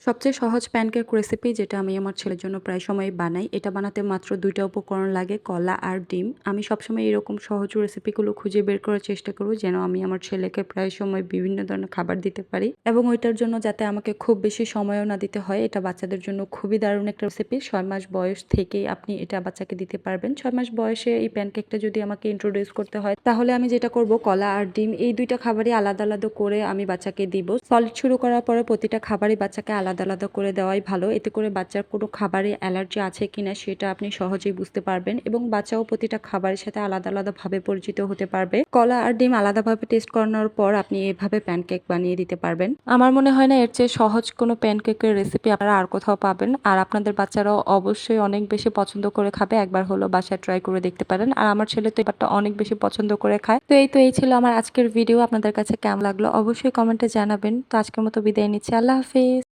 সবচেয়ে সহজ pancake recipe যেটা আমি আমার ছেলের জন্য প্রায় সময়ই বানাই। এটা বানাতে মাত্র ২ টা উপকরণ লাগে, কলা আর ডিম। আমি সবসময় এরকম সহজ রেসিপিগুলো খুঁজে বের করার চেষ্টা করব যেন আমি আমার ছেলেকে প্রায় সময় বিভিন্ন ধরনের খাবার দিতে পারি এবং ওইটার জন্য যাতে আমাকে খুব বেশি সময়ও না দিতে হয়। এটা বাচ্চাদের জন্য খুবই দারুণ একটা রেসিপি। ৬ মাস বয়স থেকেই আপনি এটা বাচ্চাকে দিতে পারবেন। ৬ মাস বয়সে এই প্যানকেকটা যদি আমাকে ইন্ট্রোডিউস করতে হয় তাহলে আমি যেটা করব, কলা আর ডিম এই ২ টা খাবারই আলাদা, আলাদা করে আমি বাচ্চাকে দিব। সলিড শুরু করার পরে প্রতিটা খাবারই বাচ্চাকে আলাদা, আলাদা করে দেওয়াই ভালো। এতে করে বাচ্চার কোনো খাবারে অ্যালার্জি আছে কিনা সেটা আপনি সহজেই বুঝতে পারবেন এবং বাচ্চাও প্রতিটা খাবারের সাথে আলাদা, আলাদাভাবে পরিচিত হতে পারবে। কলা আর ডিম আলাদাভাবে টেস্ট করানোর পর আপনি এভাবে প্যানকেক বানিয়ে দিতে পারবেন। আমার মনে হয় না এর চেয়ে সহজ কোনো প্যানকেকের রেসিপি আপনারা আর কোথাও পাবেন। আর আপনাদের বাচ্চারাও অবশ্যই অনেক বেশি পছন্দ করে খাবে। একবার হলো বাসায় ট্রাই করে দেখতে পারেন। আর আমার ছেলে তো এবারটা অনেক বেশি পছন্দ করে খায়। এই ছিল আমার আজকের ভিডিও। আপনাদের কাছে কেমন লাগলো অবশ্যই কমেন্টে জানাবেন। তো আজকের মতো বিদায় নিচ্ছি। আল্লাহ হাফেজ।